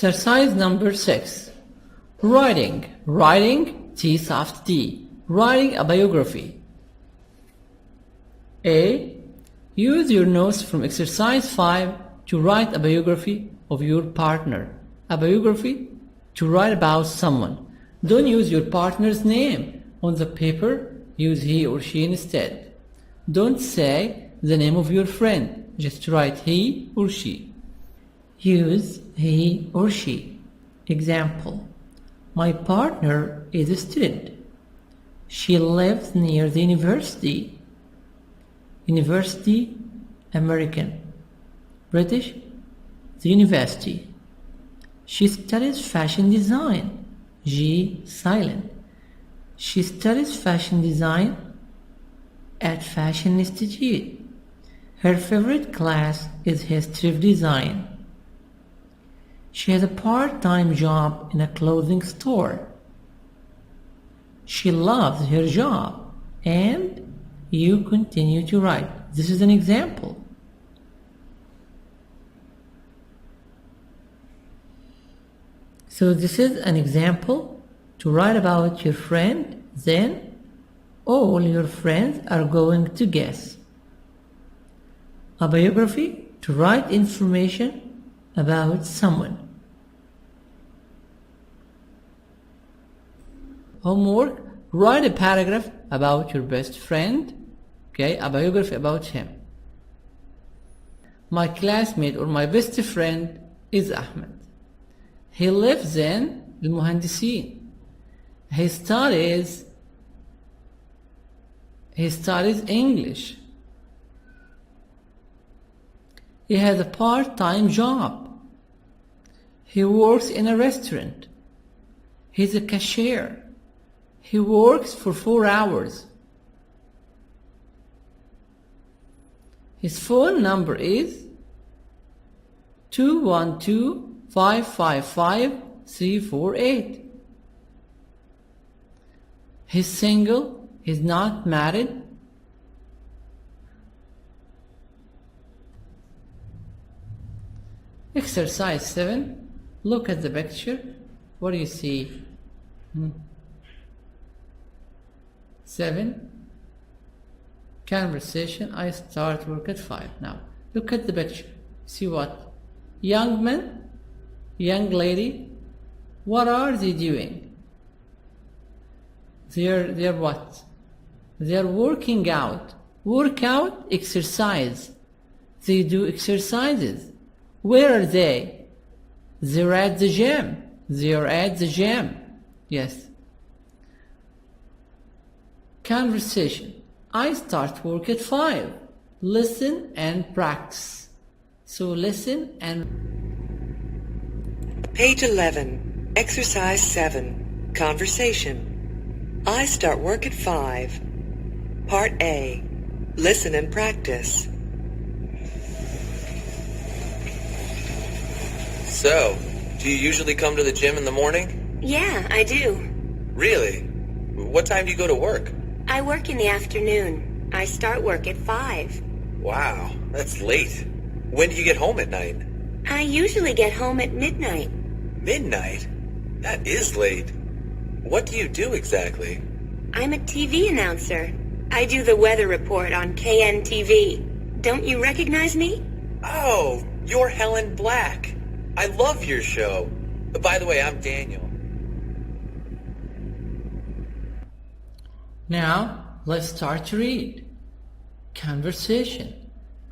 Exercise number 6. Writing. Writing, T soft D. Writing a biography. A. Use your notes from exercise 5 to write a biography of your partner. A biography to write about someone. Don't use your partner's name on the paper. Use he or she instead. Don't say the name of your friend. Just write he or she. Use he or she. Example. My partner is a student. She lives near the university. University, American. British, the university. She studies fashion design. G, silent. She studies fashion design at Fashion Institute. Her favorite class is history of design. She has a part-time job in a clothing store. She loves her job. And you continue to write. This is an example. So this is an example to write about your friend. Then all your friends are going to guess. A biography to write information about someone. Homework, write a paragraph about your best friend. Okay, a biography about him. My classmate or my best friend is Ahmed. He lives in المهندسين. He studies English. He has a part-time job. He works in a restaurant. He's a cashier. He works for 4 hours. His phone number is 212-555-348. He's single. He's not married. Exercise 7. Look at the picture. What do you see? 7. Conversation. I start work at 5. Now, look at the picture. See what? Young man, young lady. What are they doing? They're what? They're working out. Workout, exercise. They do exercises. Where are they? They're at the gym. They're at the gym. Yes. Conversation. I start work at 5. Listen and practice. So listen and... Page 11. Exercise 7. Conversation. I start work at 5. Part A. Listen and practice. So, do you usually come to the gym in the morning? Yeah, I do. Really? What time do you go to work? I work in the afternoon. I start work at 5. Wow, that's late. When do you get home at night? I usually get home at midnight. Midnight? That is late. What do you do exactly? I'm a TV announcer. I do the weather report on KNTV. Don't you recognize me? Oh, you're Helen Black. I love your show. By the way, I'm Daniel. Now, let's start to read. Conversation.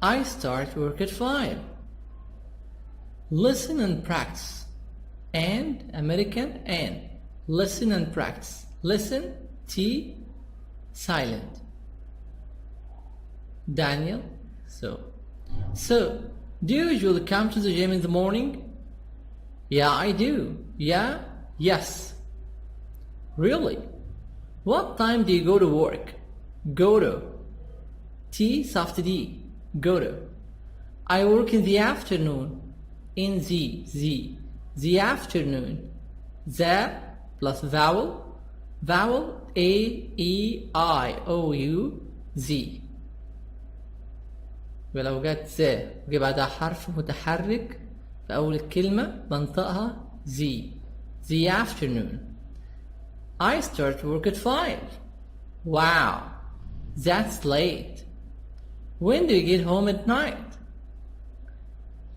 I start work at 5. Listen and practice. And, American, and. Listen and practice. Listen, T, silent. Daniel, so, do you usually come to the gym in the morning? Yeah, I do. Yeah, yes. Really? What time do you go to work? Go to. T, soft D, go to. I work in the afternoon. In the afternoon. The plus vowel. Vowel A-E-I-O-U Z. ولو جت ذا وجي بعدها حرف متحرك في أول الكلمة بنطقها the afternoon. I start work at 5. Wow, that's late. When do you get home at night?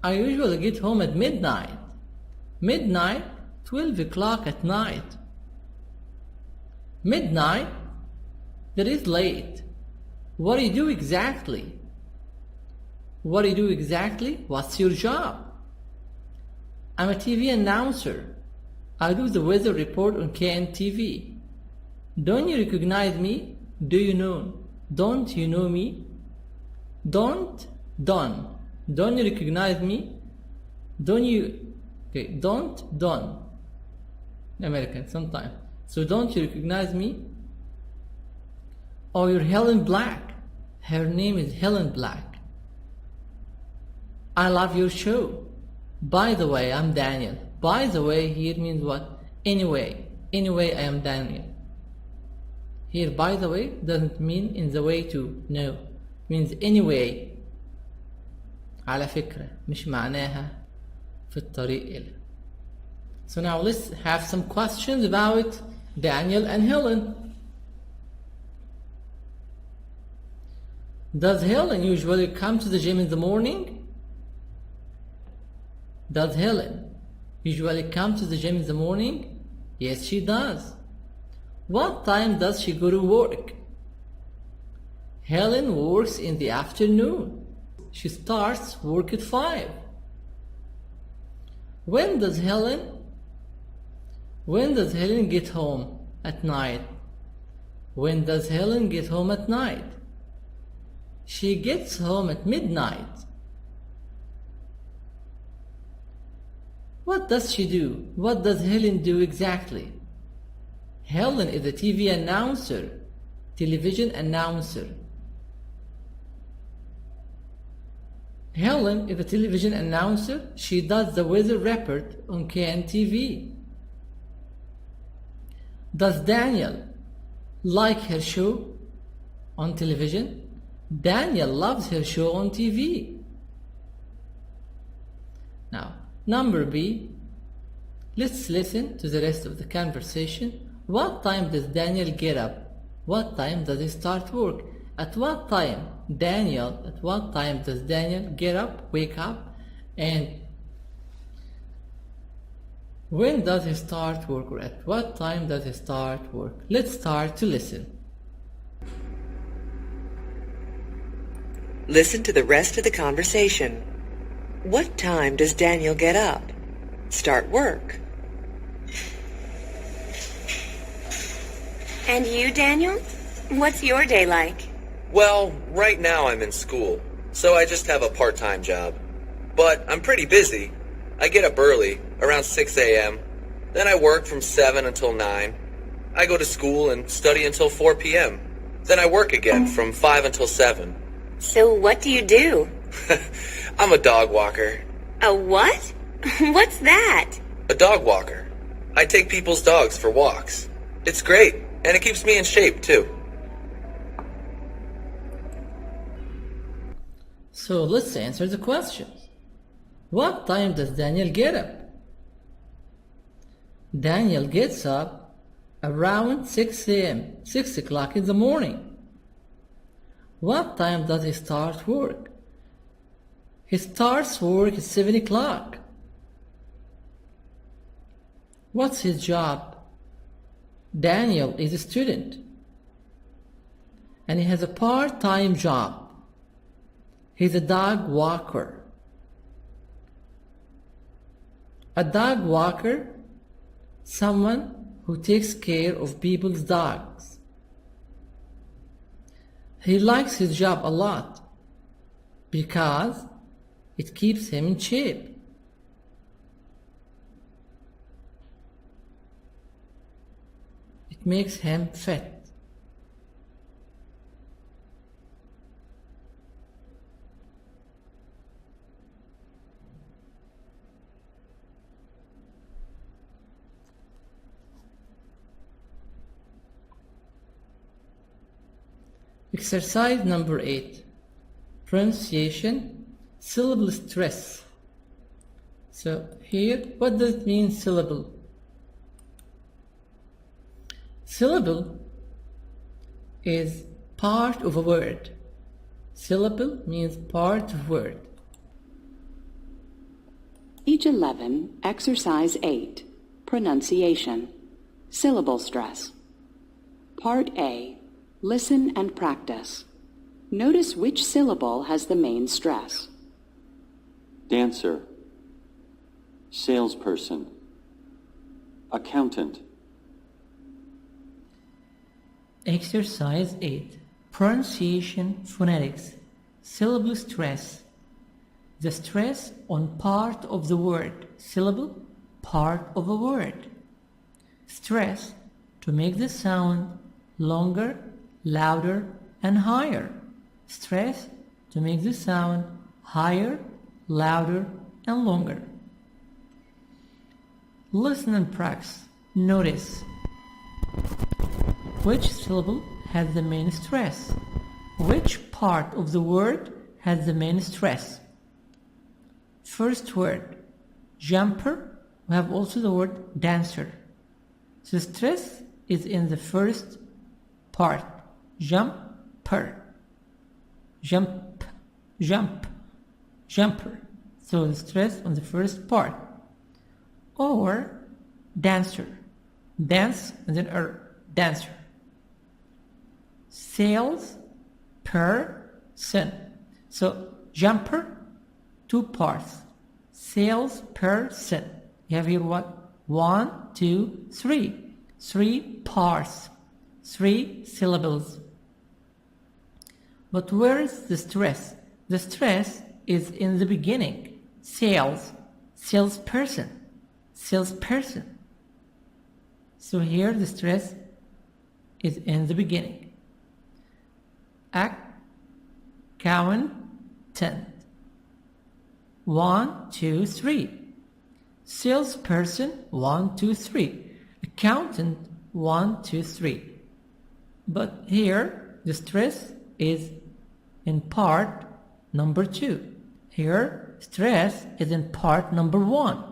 I usually get home at midnight. Midnight, 12 o'clock at night. Midnight? That is late. What do you do exactly? What do you do exactly? What's your job? I'm a TV announcer. I do the weather report on KNTV. Don't you recognize me? Do you know? Don't you know me? Don't you recognize me? Don't you? Okay, don't. American sometimes. So don't you recognize me? Oh, you're Helen Black. Her name is Helen Black. I love your show. By the way, I'm Daniel. By the way here means what? Anyway, I am Daniel. Here, by the way, doesn't mean in the way to. No, it means anyway. على فكرة مش معناها في الطريق إلى. So now let's have some questions about Daniel and Helen. Does Helen usually come to the gym in the morning? Does Helen usually come to the gym in the morning? Yes, she does. What time does she go to work? Helen works in the afternoon. She starts work at 5. When does Helen get home at night? When does Helen get home at night? She gets home at midnight. What does she do? What does Helen do exactly? Helen is a TV announcer, television announcer. Helen is a television announcer. She does the weather report on KNTV. Does Daniel like her show on television? Daniel loves her show on TV. Now, number B. Let's listen to the rest of the conversation. What time does Daniel get up? What time does he start work? At what time does Daniel get up, wake up? And when does he start work? Or at what time does he start work? Let's start to listen. Listen to the rest of the conversation. What time does Daniel get up? Start work. And you, Daniel? What's your day like? Well, right now I'm in school, so I just have a part-time job. But I'm pretty busy. I get up early, around 6 a.m. Then I work from 7 until 9. I go to school and study until 4 p.m. Then I work again from 5 until 7. So what do you do? I'm a dog walker. A what? What's that? A dog walker. I take people's dogs for walks. It's great, and it keeps me in shape, too. So let's answer the questions. What time does Daniel get up? Daniel gets up around 6 a.m., 6 o'clock in the morning. What time does he start work? He starts work at 7 o'clock. What's his job? Daniel is a student, and he has a part-time job. He's a dog walker. A dog walker, someone who takes care of people's dogs. He likes his job a lot because it keeps him in shape. It makes him fit. Exercise number 8. Pronunciation, syllable stress. So here, what does it mean, syllable? Syllable is part of a word. Syllable means part of word. Page 11, Exercise 8, Pronunciation, Syllable Stress. Part A, Listen and Practice. Notice which syllable has the main stress. Dancer, salesperson, accountant. Exercise 8. Pronunciation phonetics. Syllable stress. The stress on part of the word. Syllable, part of a word. Stress to make the sound longer, louder, and higher. Stress to make the sound higher, louder, and longer. Listen and practice. Notice which syllable has the main stress. Which part of the word has the main stress. First word, jumper. We have also the word dancer. The stress is in the first part. Jumper. Jump, jump, jumper. So the stress on the first part. Or dancer. Dance and then dancer. Sales person. So jumper, two parts. Salesperson. You have here what? 1, 2, 3. 3 parts. 3 syllables. But where is the stress? The stress is in the beginning. Sales. Salesperson. Salesperson. So here the stress is in the beginning. Accountant. 1, 2, 3. Salesperson. 1, 2, 3. Accountant. 1, 2, 3. But here the stress is in part number 2. Here stress is in part number 1.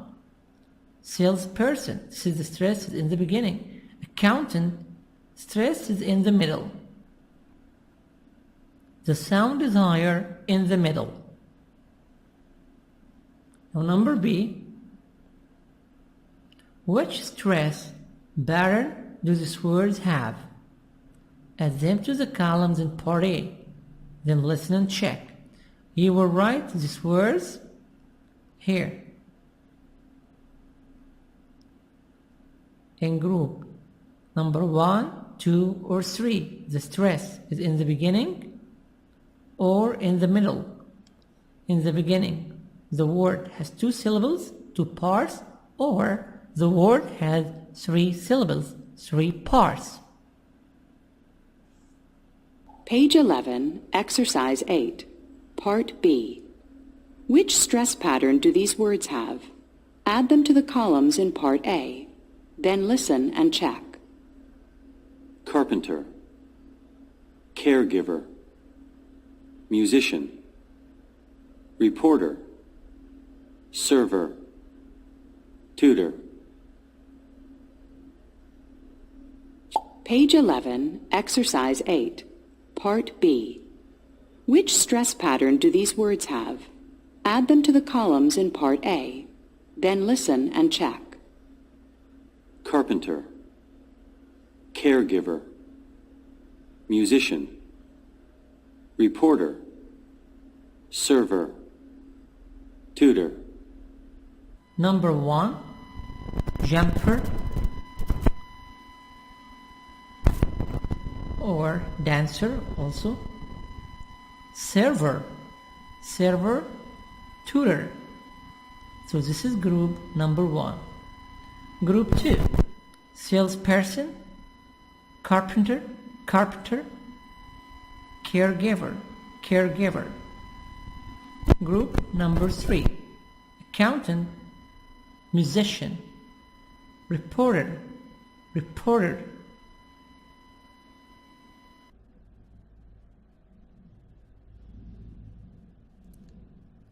Salesperson. See, the stress is in the beginning. Accountant. Stress is in the middle. The sound is higher in the middle. Now number B. Which stress pattern do these words have? Add them to the columns in part A. Then listen and check. You will write these words here in group. Number 1, 2, or 3. The stress is in the beginning or in the middle. In the beginning, the word has 2 syllables, 2 parts, or the word has 3 syllables, 3 parts. Page 11, Exercise 8, Part B. Which stress pattern do these words have? Add them to the columns in Part A. Then listen and check. Carpenter, caregiver, musician, reporter, server, tutor. Page 11, Exercise 8, Part B. Which stress pattern do these words have? Add them to the columns in Part A. Then listen and check. Carpenter, caregiver, musician, reporter, server, tutor. Number 1, jumper or dancer also. Server, tutor. So this is group number 1. Group 2, salesperson, carpenter, caregiver. Group number 3, accountant, musician, reporter.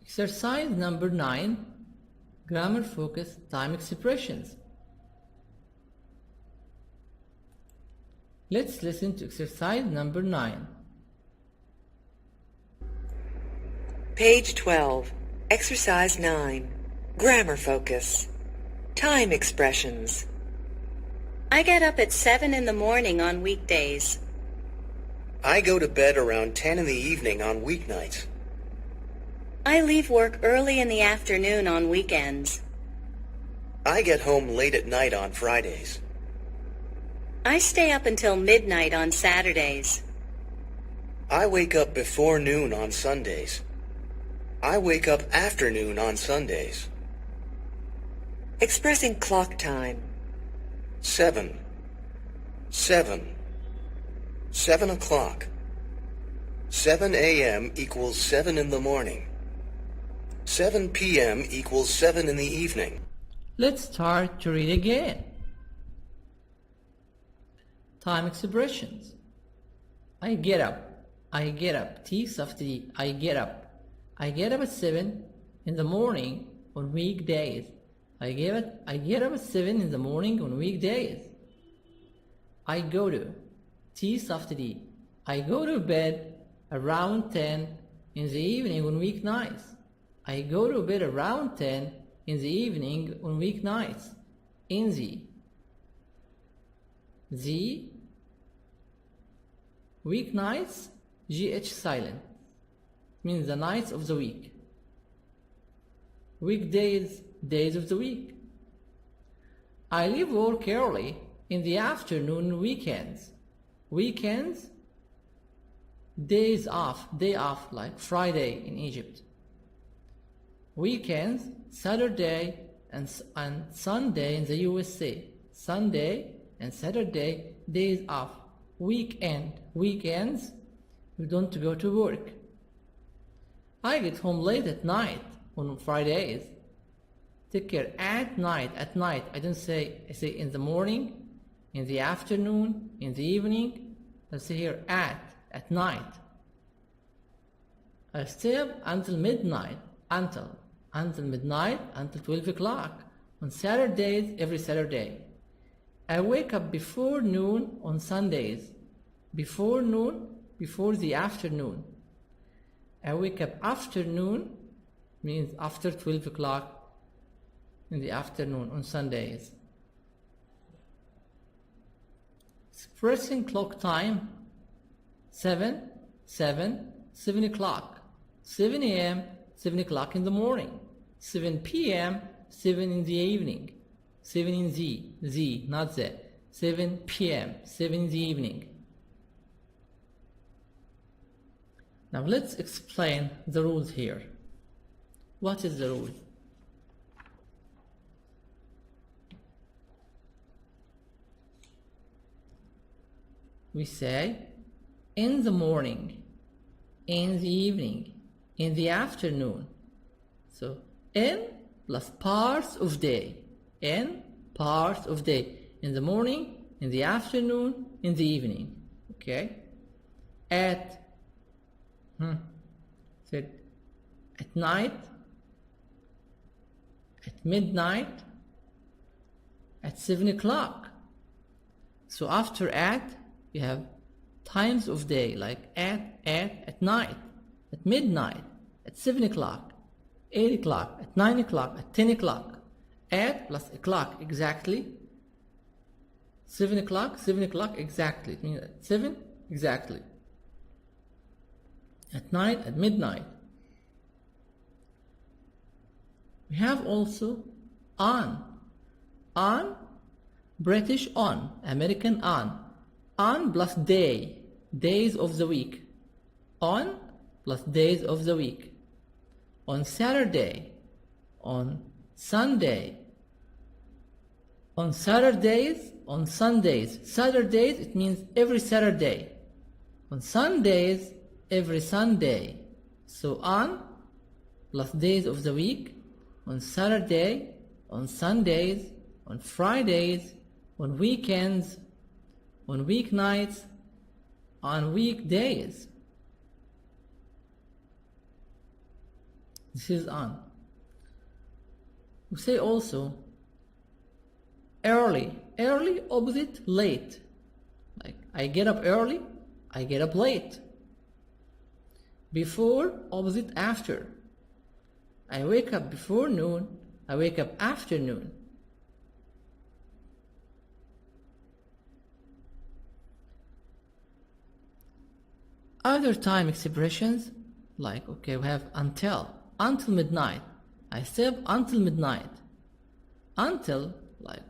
Exercise number 9. Grammar focus time expressions. Let's listen to exercise number 9. Page 12. Exercise 9. Grammar focus. Time expressions. I get up at 7 in the morning on weekdays. I go to bed around 10 in the evening on weeknights. I leave work early in the afternoon on weekends. I get home late at night on Fridays. I stay up until midnight on Saturdays. I wake up before noon on Sundays. I wake up after noon on Sundays. Expressing clock time. 7. 7. 7 o'clock. 7 a.m. equals 7 in the morning. 7 p.m. equals 7 in the evening. Let's start to read again. Time expressions. I get up. I get up. T soft D. I get up. I get up at 7 in the morning on weekdays. I get up at 7 in the morning on weekdays. I go to. T soft D. I go to bed around 10 in the evening on weeknights. I go to bed around 10 in the evening on weeknights. In the weeknights, GH silent, means the nights of the week. Weekdays, days of the week. I leave work early in the afternoon weekends. Weekends, days off, day off, like Friday in Egypt. Weekends, Saturday and Sunday in the USA. Sunday and Saturday, days off. Weekends, we don't go to work. I get home late at night on Fridays. Take care, at night. I don't say, I say in the morning, in the afternoon, in the evening. I say here at night. I stay up until midnight, until midnight, until 12 o'clock on Saturdays, every Saturday. I wake up before noon on Sundays. Before noon, before the afternoon. I wake up afternoon, means after 12 o'clock in the afternoon on Sundays. Expressing clock time, 7 o'clock. 7 a.m., 7 o'clock in the morning. 7 p.m., 7 in the evening. 7 in the, not the. 7 p.m., 7 in the evening. Now let's explain the rules here. What is the rule? We say in the morning, in the evening, in the afternoon. So in plus parts of day. In parts of day. In the morning, in the afternoon, in the evening. Okay? At night, at midnight, at 7 o'clock. So after at, you have times of day, like at night, at midnight, at 7 o'clock, 8 o'clock, at 9 o'clock, at 10 o'clock. At plus o'clock exactly. 7 o'clock exactly. It means at 7 exactly. At night, at midnight. We have also on. On, British on, American on. On plus day, days of the week. On plus days of the week. On Saturday, on Sunday, on Saturdays, on Sundays. Saturdays, it means every Saturday. On Sundays, every Sunday. So on plus days of the week. On Saturday, on Sundays, on Fridays, on weekends, on weeknights, on weekdays. This is on. We say also early. Early opposite late. Like I get up early, I get up late. Before opposite after. I wake up before noon, I wake up after noon. Other time expressions like, okay, we have until midnight. I stay up until midnight. Until, like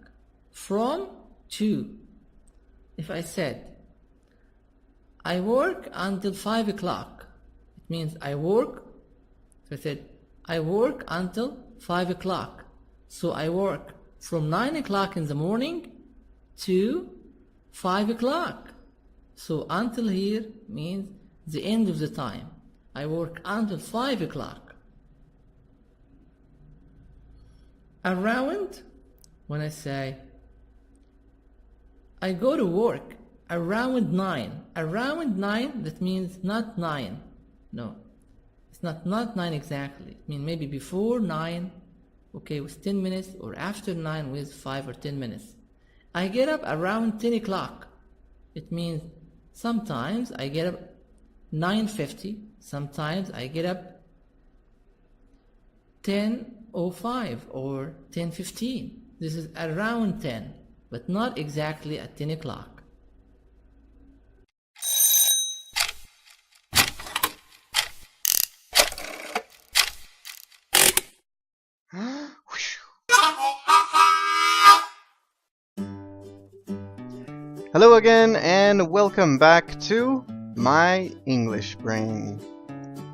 from to. If I said I work until 5 o'clock, it means I work. If I said I work until 5 o'clock, so I work from 9 o'clock in the morning to 5 o'clock. So until here means the end of the time. I work until 5 o'clock. Around, when I say I go to work around 9. Around 9, that means not 9. No, it's not 9 exactly. It means maybe before 9, okay, with 10 minutes, or after 9 with 5 or 10 minutes. I get up around 10 o'clock. It means sometimes I get up 9:50. Sometimes I get up 10:05 or 10:15. This is around 10, but not exactly at 10 o'clock. Hello again, and welcome back to My English Brain.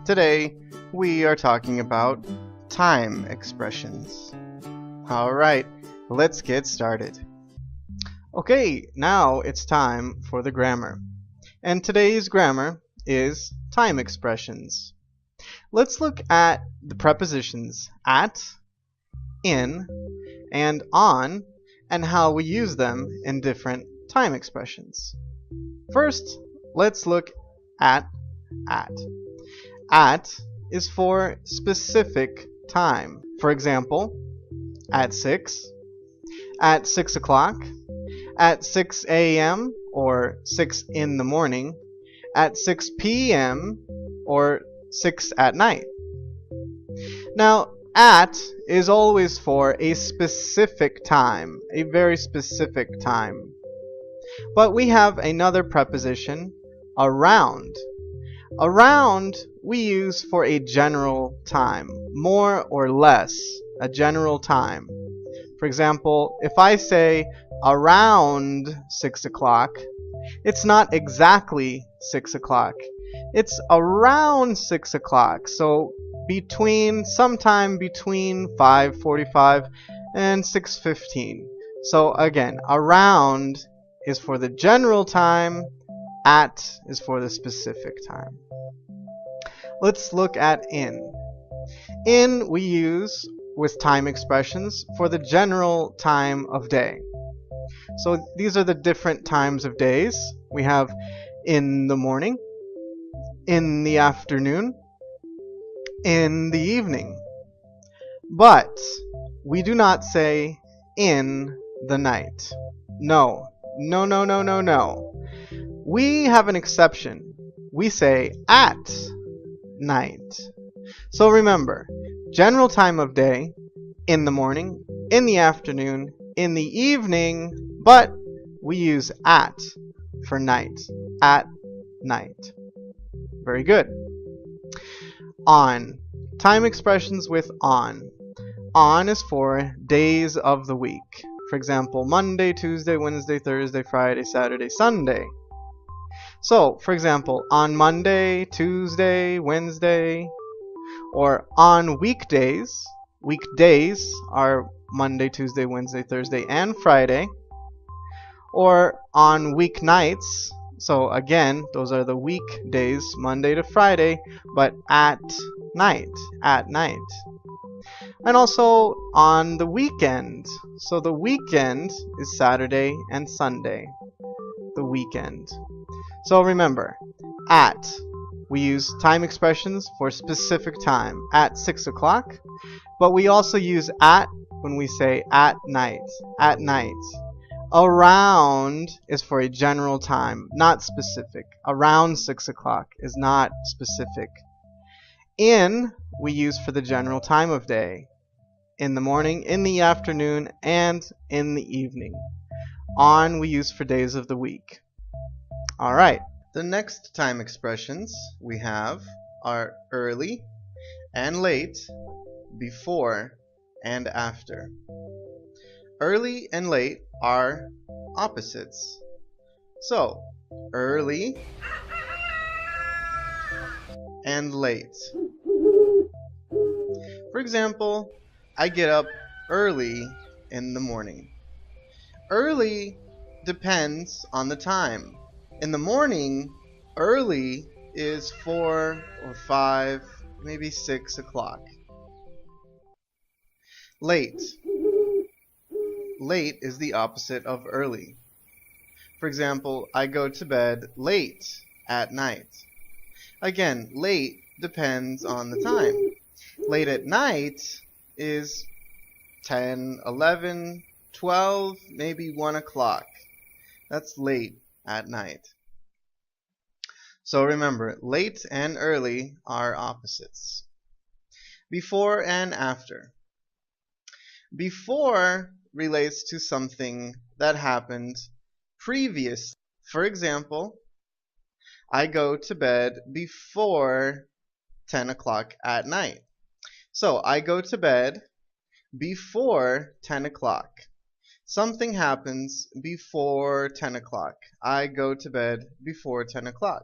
Today, we are talking about time expressions. Alright, let's get started. Okay, now it's time for the grammar. And today's grammar is time expressions. Let's look at the prepositions at, in, and on, and how we use them in different time expressions. First, let's look at. At is for specific time. For example, at 6, at 6 o'clock, at 6 a.m. or 6 in the morning, at 6 p.m. or 6 at night. Now, at is always for a specific time, a very specific time. But we have another preposition, around. Around we use for a general time, more or less, a general time. For example, if I say around 6 o'clock, it's not exactly 6 o'clock. It's around 6 o'clock, so sometime between 5:45 and 6:15. So again, around is for the general time, at is for the specific time. Let's look at in. In we use with time expressions for the general time of day. So these are the different times of days. We have in the morning, in the afternoon, in the evening. But we do not say in the night. No. We have an exception. We say at night. So remember, general time of day, in the morning, in the afternoon, in the evening, but we use at for night. At night. Very good. On. Time expressions with on. On is for days of the week. For example, Monday, Tuesday, Wednesday, Thursday, Friday, Saturday, Sunday. So, for example, on Monday, Tuesday, Wednesday, or on weekdays. Weekdays are Monday, Tuesday, Wednesday, Thursday, and Friday. Or on weeknights. So again, those are the weekdays, Monday to Friday, but at night. At night. And also on the weekend. So the weekend is Saturday and Sunday. The weekend. So remember, at. We use time expressions for specific time. At 6 o'clock. But we also use at when we say at night. At night. Around is for a general time, not specific. Around 6 o'clock is not specific. In we use for the general time of day. In the morning, in the afternoon, and in the evening. On we use for days of the week. Alright, the next time expressions we have are early and late, before and after. Early and late are opposites. So, early and late. For example, I get up early in the morning. Early depends on the time. In the morning, early is 4 or 5, maybe 6 o'clock. Late. Late is the opposite of early. For example, I go to bed late at night. Again, late depends on the time. Late at night is 10, 11, 12, maybe 1 o'clock. That's late at night. So remember, late and early are opposites. Before and after. Before relates to something that happened previous. For example, I go to bed before 10 o'clock at night. So I go to bed before 10 o'clock. Something happens before 10 o'clock. I go to bed before 10 o'clock.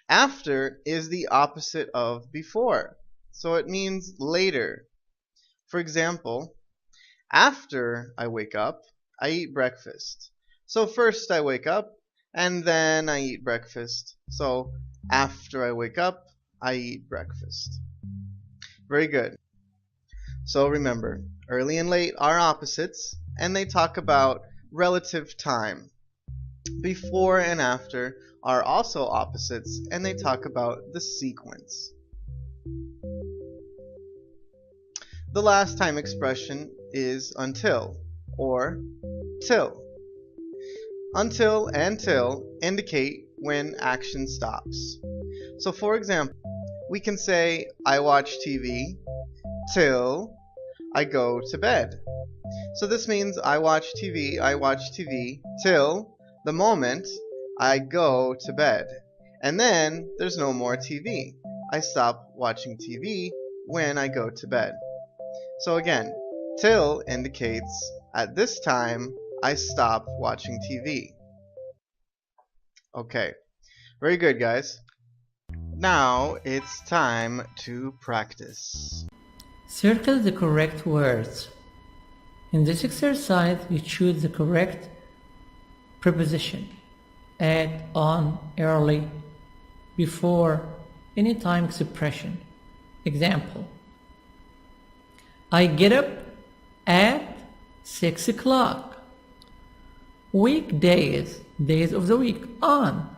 After is the opposite of before. So it means later. For example, after I wake up, I eat breakfast. So first I wake up, and then I eat breakfast. So after I wake up, I eat breakfast. Very good. So remember, early and late are opposites, and they talk about relative time. Before and after are also opposites, and they talk about the sequence. The last time expression is until, or till. Until and till indicate when action stops. So for example, we can say, I watch TV till I go to bed. So this means I watch TV till the moment I go to bed. And then there's no more TV. I stop watching TV when I go to bed. So again, till indicates at this time I stop watching TV. Okay, very good guys. Now it's time to practice. Circle the correct words. In this exercise, you choose the correct preposition. At, on, early, before, anytime expression. Example. I get up at 6 o'clock. Weekdays, days of the week, on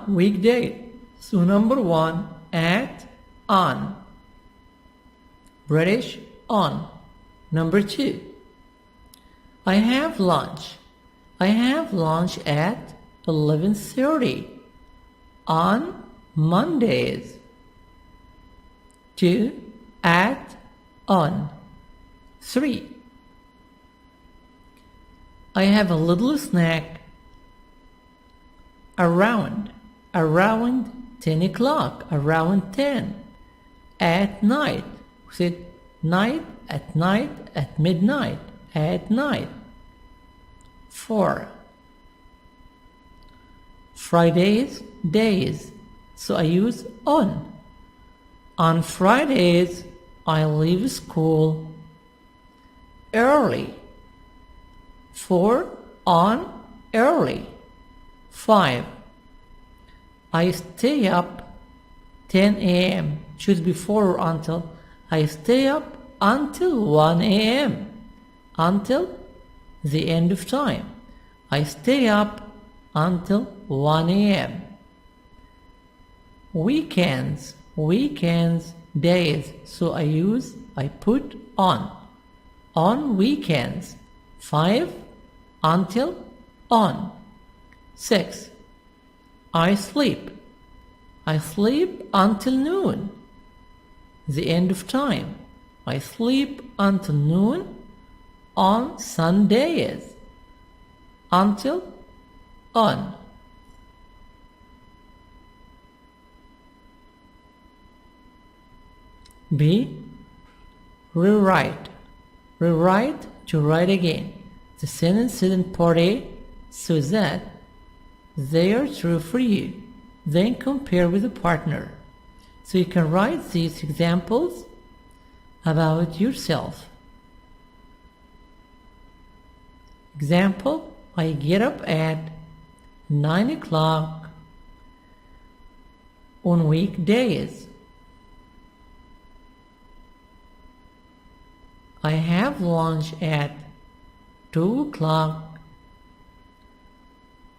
weekday. So number 1, at, on. British, on. Number 2, I have lunch. I have lunch at 11:30 on Mondays. 2, at, on. 3, I have a little snack around 10 o'clock, around 10, at night. We said night, at midnight, at night. 4, Fridays, days. So I use on. On Fridays, I leave school early. 4, on, early. 5, I stay up 10 a.m. Choose before or until. I stay up until 1 a.m. Until the end of time. I stay up until 1 a.m. Weekends, days. So I put on. On weekends. 5. Until on. 6. I sleep. I sleep until noon. The end of time. I sleep until noon on Sundays. Until on. B. Rewrite. Rewrite to write again the sentences in part A so that they are true for you. Then compare with a partner. So you can write these examples about yourself. Example, I get up at 9 o'clock on weekdays. I have lunch at 2 o'clock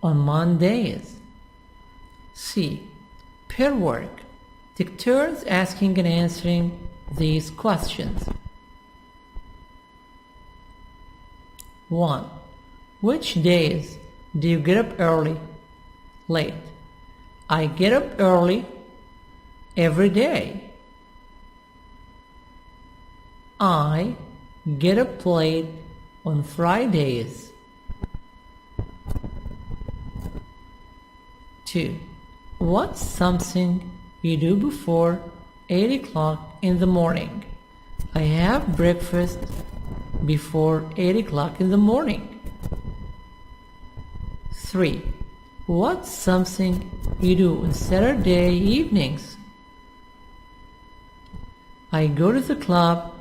on Mondays. C. Pair work. Take turns asking and answering these questions. 1. Which days do you get up early? Late. I get up early every day. I get up late on Fridays. 2. What's something you do before 8 o'clock in the morning? I have breakfast before 8 o'clock in the morning. 3. What's something you do on Saturday evenings? I go to the club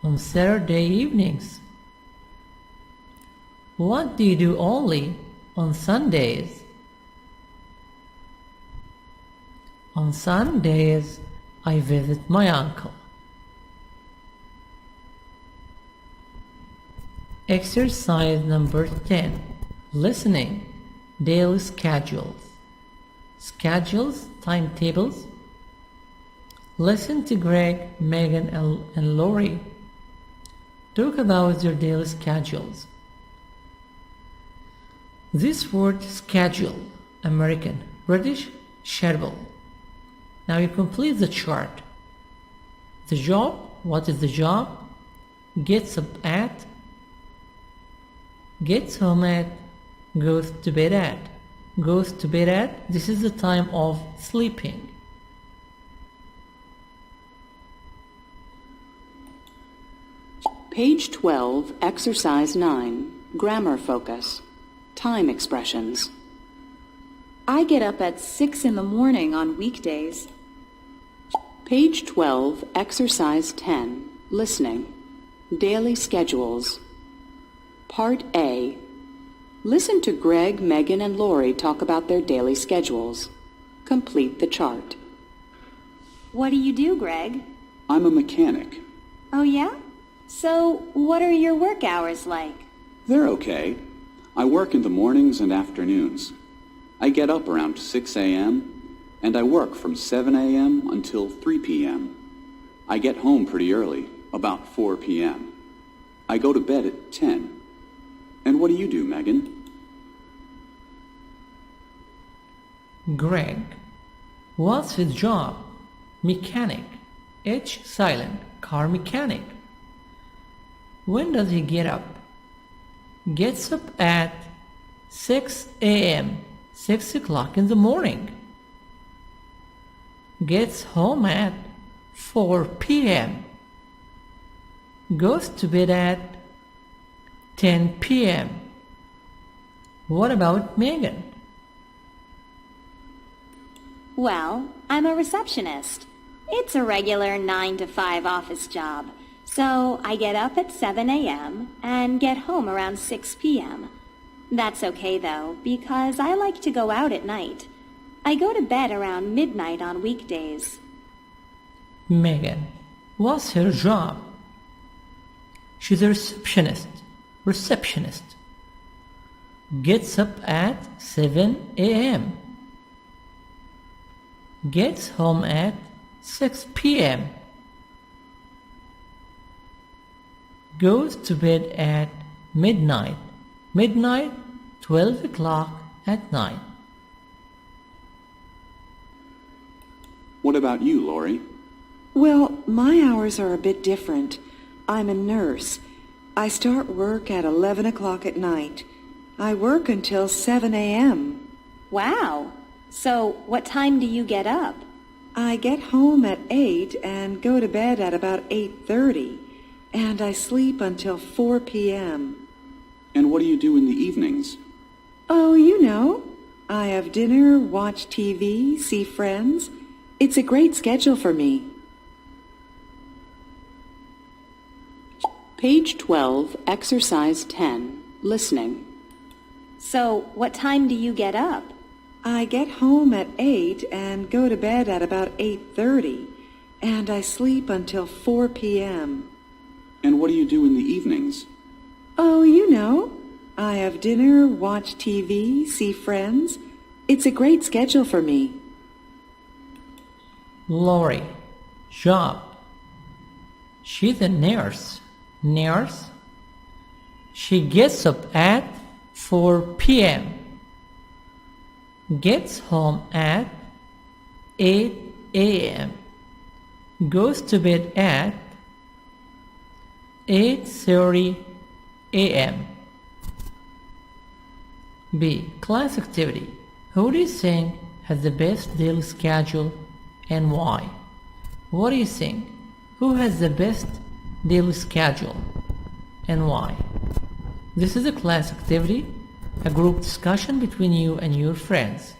on Saturday evenings. What do you do only on Sundays? On Sundays, I visit my uncle. Exercise number 10. Listening. Daily schedules. Schedules, timetables. Listen to Greg, Megan, and Lori. Talk about your daily schedules. This word schedule, American, British, schedule. Now you complete the chart. The job, what is the job? Gets up at, gets home at, goes to bed at. Goes to bed at, this is the time of sleeping. Page 12, Exercise 9, Grammar Focus, Time Expressions. I get up at 6 in the morning on weekdays. Page 12, Exercise 10, Listening, Daily Schedules. Part A. Listen to Greg, Megan, and Lori talk about their daily schedules. Complete the chart. What do you do, Greg? I'm a mechanic. Oh, yeah? So, what are your work hours like? They're okay. I work in the mornings and afternoons. I get up around 6 a.m. and I work from 7 a.m. until 3 p.m. I get home pretty early, about 4 p.m. I go to bed at 10. And what do you do, Megan? Greg. What's his job? Mechanic. H silent. Car mechanic. When does he get up? Gets up at 6 a.m. 6 o'clock in the morning. Gets home at 4 p.m. Goes to bed at 10 p.m. What about Megan? Well, I'm a receptionist. It's a regular 9 to 5 office job. So I get up at 7 a.m. and get home around 6 p.m. That's okay though, because I like to go out at night. I go to bed around midnight on weekdays. Megan. What's her job? She's a receptionist. Receptionist. Gets up at 7 a.m. Gets home at 6 p.m. goes to bed at midnight. Midnight, 12 o'clock at night. What about you, Lori? Well, my hours are a bit different. I'm a nurse. I start work at 11 o'clock at night. I work until 7 a.m. Wow. So what time do you get up? I get home at 8 and go to bed at about 8:30, and I sleep until 4 p.m. And what do you do in the evenings? Oh, you know. I have dinner, watch TV, see friends. It's a great schedule for me. Page 12, Exercise 10, Listening. So what time do you get up? I get home at 8 and go to bed at about 8:30, and I sleep until 4 p.m. And what do you do in the evenings? Oh, you know. I have dinner, watch TV, see friends. It's a great schedule for me. Lori, job. She's a nurse. Nurse. She gets up at 4 p.m. Gets home at 8 a.m. Goes to bed at 8:30 a.m. B. Class activity. Who do you think has the best daily schedule and why? What do you think? Who has the best daily schedule and why? This is a class activity, a group discussion between you and your friends.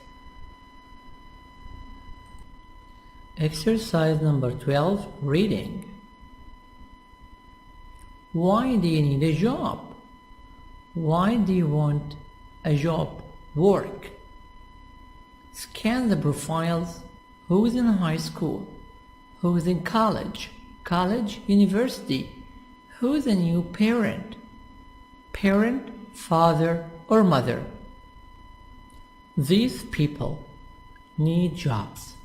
Exercise number 12, reading. Why do you need a job? Why do you want a job? Work. Scan the profiles. Who is in high school? Who is in college? College, university. Who is a new parent? Parent, father or mother. These people need jobs.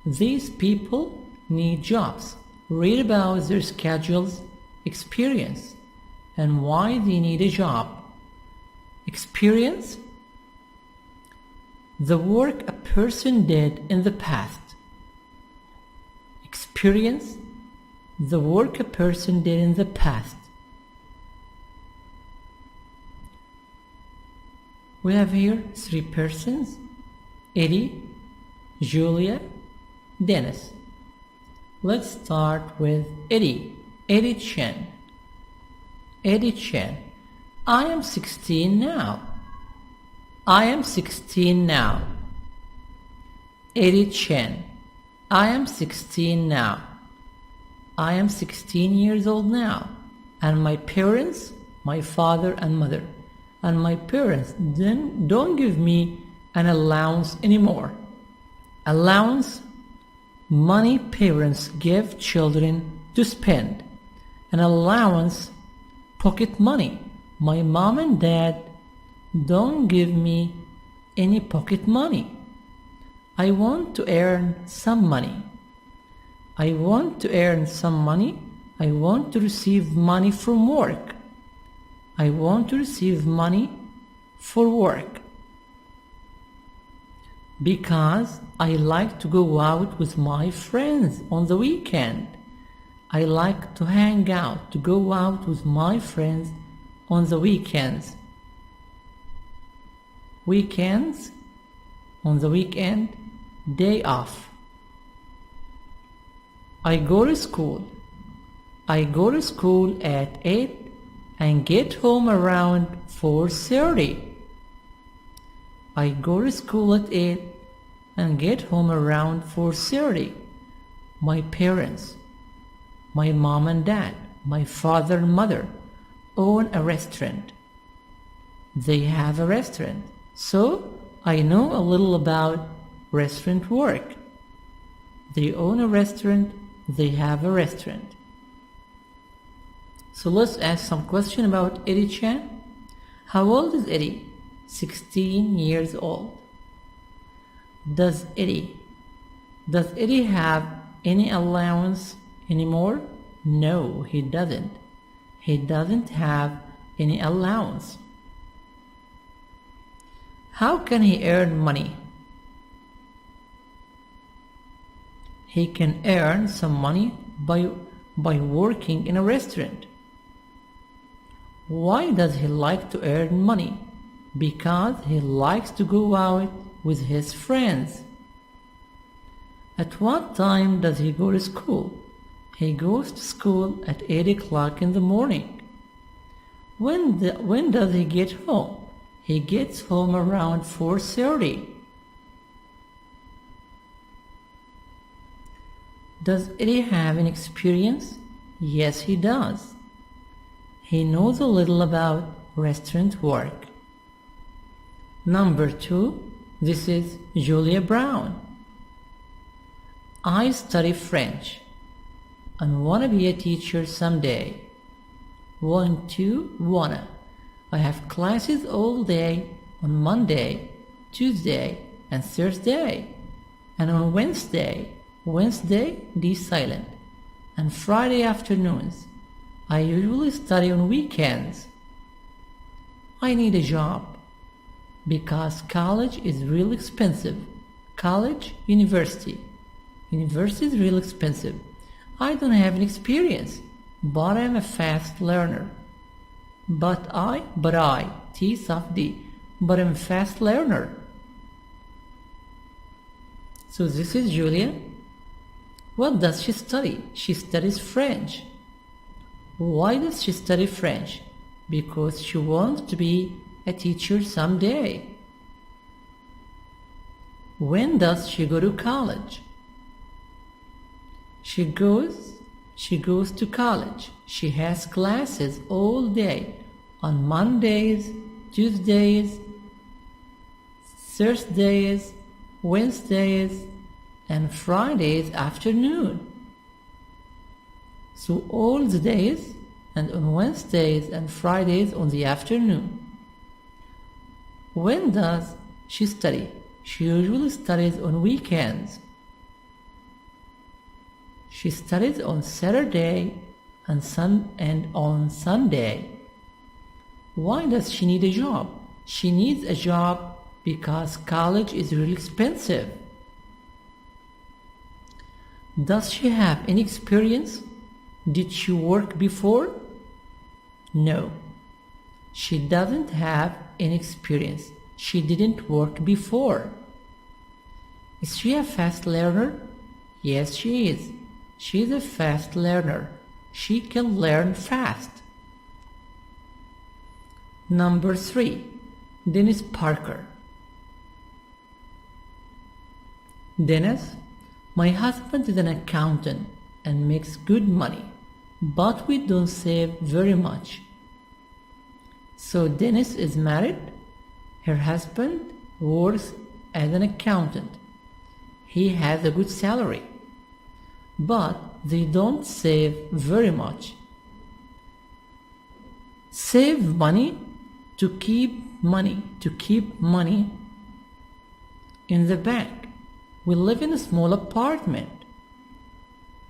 These people need jobs. Read about their schedules, experience, and why they need a job. Experience the work a person did in the past. Experience the work a person did in the past. We have here 3 persons: Eddie, Julia, Dennis. Let's start with Eddie. Eddie Chen. Eddie Chen. I am 16 now. I am 16 now. Eddie Chen. I am 16 now. I am 16 years old now. And my parents, my father and mother, and my parents then don't give me an allowance anymore. Allowance, money parents give children to spend. An allowance, pocket money. My mom and dad don't give me any pocket money. I want to earn some money. I want to earn some money. I want to receive money from work. I want to receive money for work. Because I like to go out with my friends on the weekend. I like to hang out, to go out with my friends on the weekends. Weekends, on the weekend, day off. I go to school. I go to school at 8 and get home around 4:30. I go to school at 8 and get home around 4:30. My parents, my mom and dad, my father and mother own a restaurant. They have a restaurant, so I know a little about restaurant work. They own a restaurant, they have a restaurant. So let's ask some question about Eddie Chan. How old is Eddie? 16 years old. Does Eddie have any allowance anymore? No, he doesn't. He doesn't have any allowance. How can he earn money? He can earn some money by working in a restaurant. Why does he like to earn money? Because he likes to go out with his friends. At what time does he go to school? He goes to school at 8 o'clock in the morning. When does he get home? He gets home around 4:30. Does Eddie have an experience? Yes, he does. He knows a little about restaurant work. Number 2, this is Julia Brown. I study French and wanna be a teacher someday. Wanna. I have classes all day on Monday, Tuesday, and Thursday, and on Wednesday, D silent, and Friday afternoons. I usually study on weekends. I need a job because college is real expensive. University is real expensive. I don't have an experience, but I'm a fast learner. But I'm a fast learner. So this is Julia. What does she study? She studies French. Why does she study French? Because she wants to be a teacher someday. When does she go to college? She goes to college. She has classes all day on Mondays, Tuesdays, Thursdays, Wednesdays, and Fridays afternoon. So all the days, and on Wednesdays and Fridays on the afternoon. When does she study? She usually studies on weekends. She studies on Saturday and on Sunday. Why does she need a job? She needs a job because college is really expensive. Does she have any experience? Did she work before? No. She doesn't have any experience. She didn't work before. Is she a fast learner? Yes, she is. She's a fast learner. She can learn fast. Number 3, Dennis Parker. Dennis, my husband is an accountant and makes good money, but we don't save very much. So Dennis is married. Her husband works as an accountant. He has a good salary, but they don't save very much. Save money to keep money in the bank. We live in a small apartment.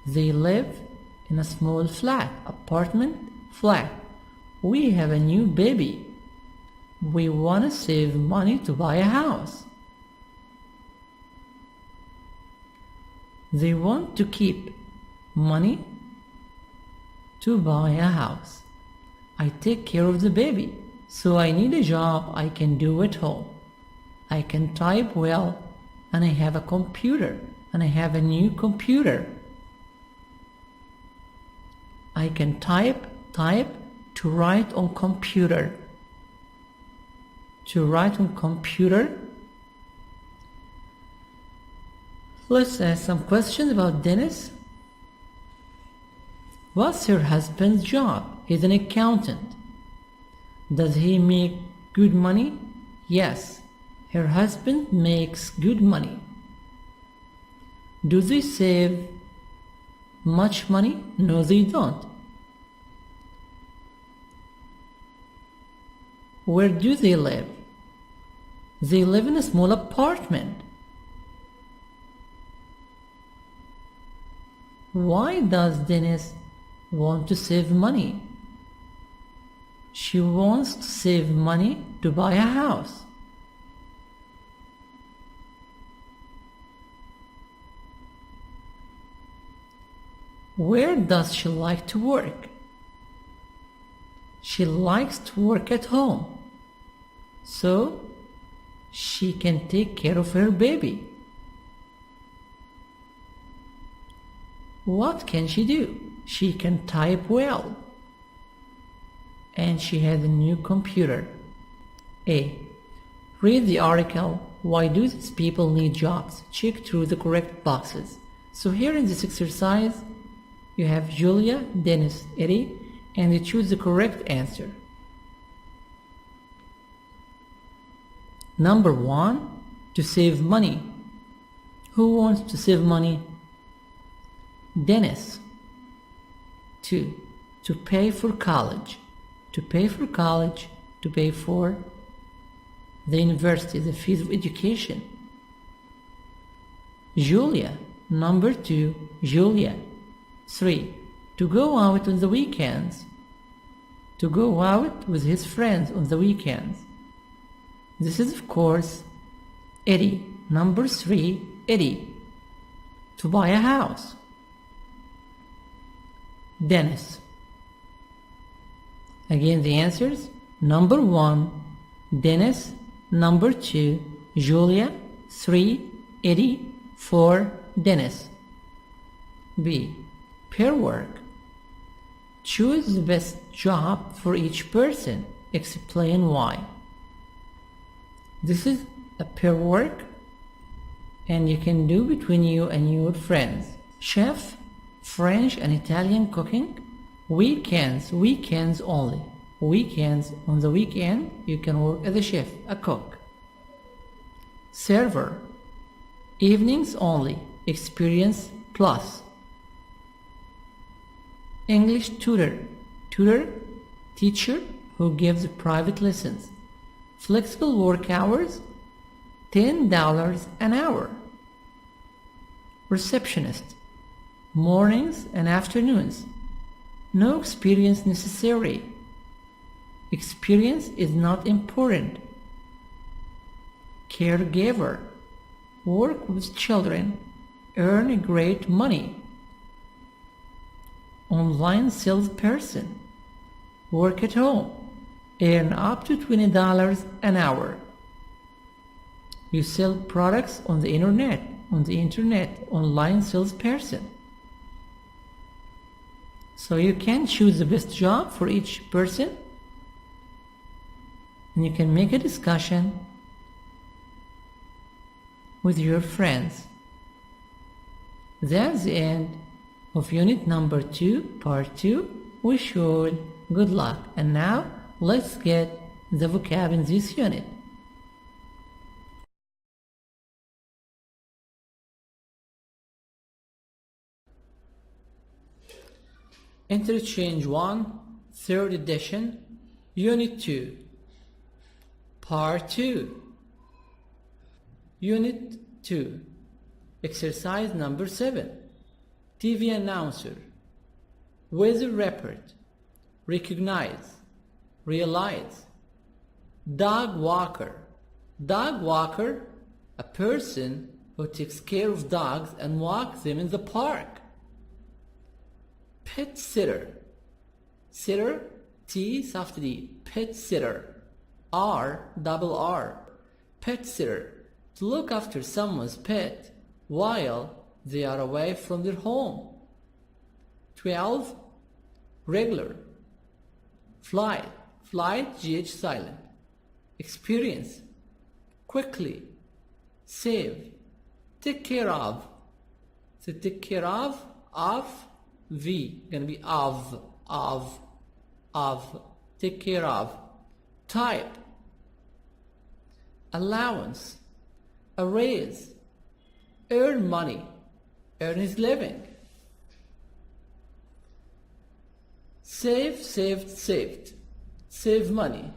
They live in a small flat. We have a new baby. We want to save money to buy a house. They want to keep money to buy a house. I take care of the baby, so I need a job I can do at home. I can type well, and I have a computer, and I have a new computer. I can type to write on computer. Let's ask some questions about Dennis. What's her husband's job? He's an accountant. Does he make good money? Yes, her husband makes good money. Do they save much money? No, they don't. Where do they live? They live in a small apartment. Why does Dennis want to save money? She wants to save money to buy a house. Where does she like to work? She likes to work at home, so she can take care of her baby. What can she do? She can type well. And she has a new computer. A. Read the article, Why Do These People Need Jobs? Check through the correct boxes. So here in this exercise, you have Julia, Dennis, Eddie, and you choose the correct answer. Number 1, to save money. Who wants to save money? Dennis. 2, to pay for college. To pay for college, to pay for the university, the fees of education. Julia. Number 2, Julia. 3, to go out on the weekends. To go out with his friends on the weekends. This is, of course, Eddie. Number 3, Eddie. To buy a house. Dennis. Again, the answers. Number 1, Dennis. Number 2, Julia. 3, Eddie. 4, Dennis. B. Pair work. Choose the best job for each person. Explain why. This is a pair work, and you can do between you and your friends. Chef, French and Italian cooking. Weekends only. Weekends, on the weekend, you can work as a chef, a cook. Server. Evenings only. Experience plus. English tutor. Tutor, teacher who gives private lessons. Flexible work hours, $10 an hour. Receptionist. Mornings and afternoons. No experience necessary. Experience is not important. Caregiver. Work with children. Earn great money. Online salesperson. Work at home. Earn up to $20 an hour. You sell products on the internet. Online salesperson. So you can choose the best job for each person, and you can make a discussion with your friends. That's the end of unit number 2, part 2. Wish you all good luck. And now let's get the vocab in this unit. Interchange 1, 3rd edition, Unit 2, Part 2. Unit 2, Exercise number 7. TV announcer. Weather report. Recognize. Realize. Dog walker. Dog walker, a person who takes care of dogs and walks them in the park. Pet sitter. Sitter, T soft D. Pet sitter. R double R. Pet sitter. To look after someone's pet while they are away from their home. 12. Regular. Flight. Flight, GH silent. Experience. Quickly. Save. Take care of. So take care of V. Gonna be of. Take care of. Type. Allowance. A raise. Earn money. Earn his living. Save, saved, saved. Save money.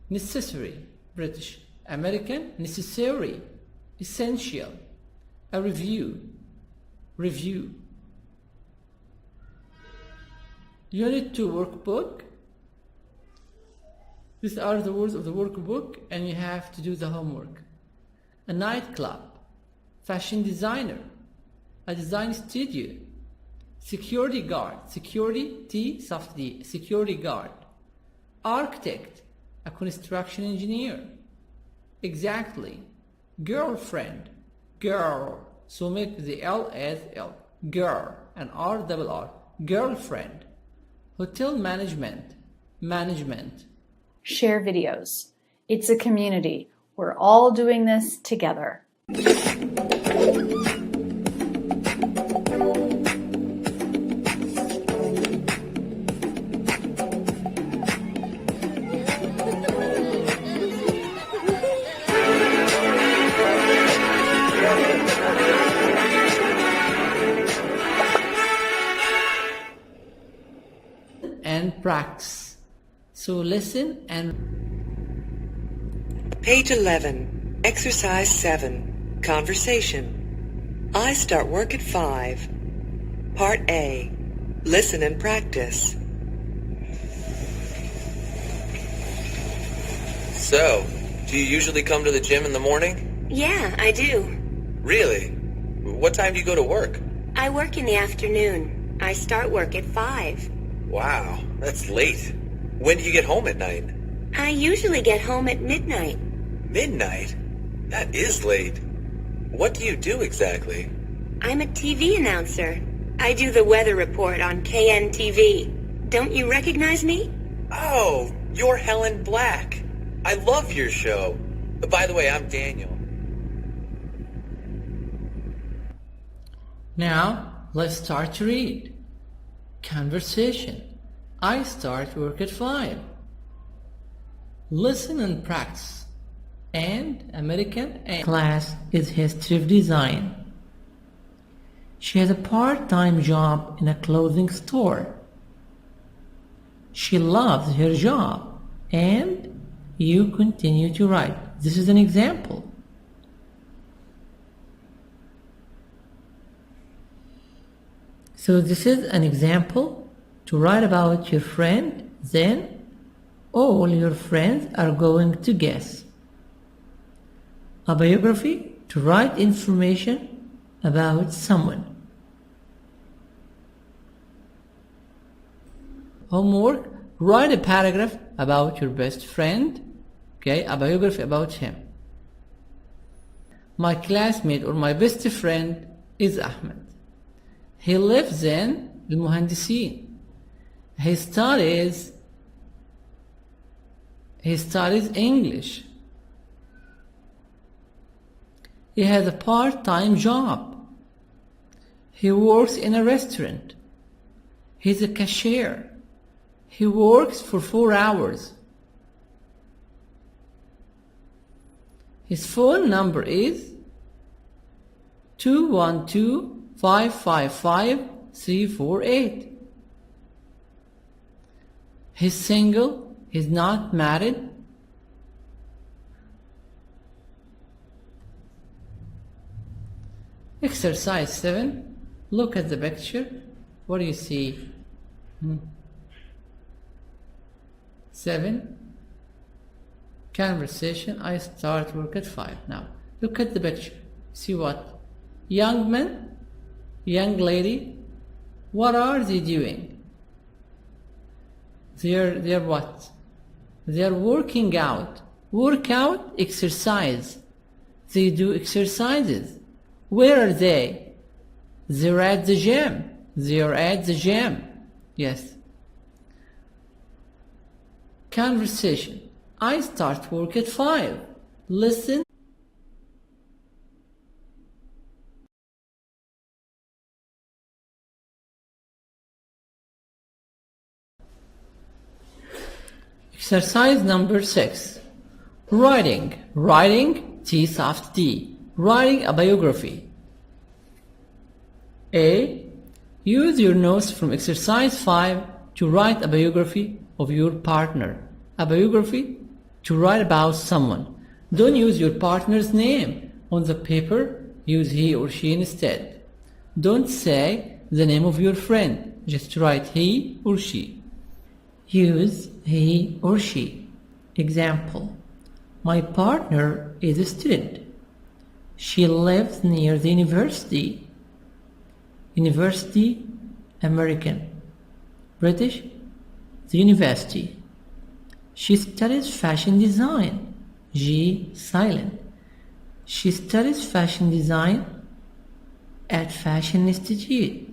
Necessary. British. American. Necessary. Essential. A review. Review. Unit 2 workbook. These are the words of the workbook, and you have to do the homework. A nightclub, fashion designer, a design studio, security guard, security, T, soft D, security guard, architect, a construction engineer, exactly, girlfriend, girl, so make the L as L, girl, and R double R, girlfriend, hotel management, management. Share videos. It's a community. We're all doing this together. And practice. So listen and Page 11, Exercise 7, Conversation. I start work at 5. Part A, Listen and Practice. So, do you usually come to the gym in the morning? Yeah, I do. Really? What time do you go to work? I work in the afternoon. I start work at 5. Wow, that's late. When do you get home at night? I usually get home at midnight. Midnight? That is late. What do you do exactly? I'm a TV announcer. I do the weather report on KNTV. Don't you recognize me? Oh, you're Helen Black. I love your show. By the way, I'm Daniel. now let's start to read. Conversation. I start work at 5. Listen and practice. And American and class is History of Design. She has a part-time job in a clothing store. She loves her job. And you continue to write. This is an example. So this is an example to write about your friend, then all your friends are going to guess. A biography, to write information about someone. Homework, write a paragraph about your best friend, okay, a biography about him. My classmate or my best friend is Ahmed. He lives in المهندسين. He studies English. He has a part-time job. He works in a restaurant. He's a cashier. He works for 4 hours. His phone number is 212-555-348. He's single. He's not married. Exercise 7. Look at the picture. What do you see? 7. Conversation. I start work at 5. Now, look at the picture. See what? Young man, young lady. What are they doing? They're what? They're working out. Workout, exercise. They do exercises. Where are they? They're at the gym. They're at the gym. Yes. Conversation. I start work at 5. Listen. Exercise number 6. Writing. Writing, T soft D. Writing a biography. A. Use your notes from exercise 5 to write a biography of your partner. A biography, to write about someone. Don't use your partner's name on the paper. Use he or she instead. Don't say the name of your friend. Just write he or she. Use he or she. Example: my partner is a student. She lives near the university. University, American. British, the university. She studies fashion design. G, silent. She studies fashion design at Fashion Institute.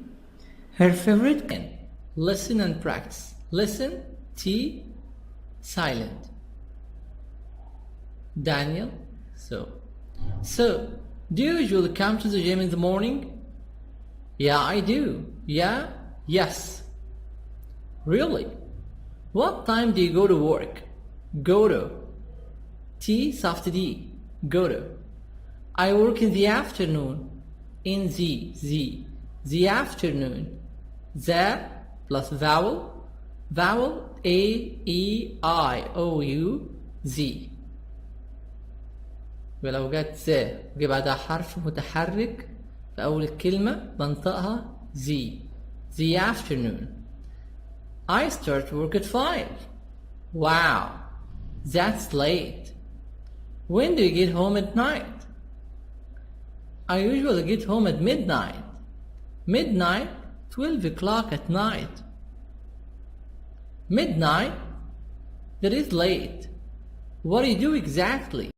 Her favorite can. Listen and practice. Listen, T, silent. Daniel, so, do you usually come to the gym in the morning? Yeah, I do. Yeah, yes. Really? What time do you go to work? Go to. T, soft D, go to. I work in the afternoon. In the afternoon. The plus vowel, A, E, I, O, U, Z. ولو جت ذا وجي بعدها حرف متحرك في أول الكلمة بنطقها Z. The afternoon. I start work at 5. Wow, that's late. When do you get home at night? I usually get home at midnight. Midnight, 12 o'clock at night. Midnight, that is late. What do you do exactly?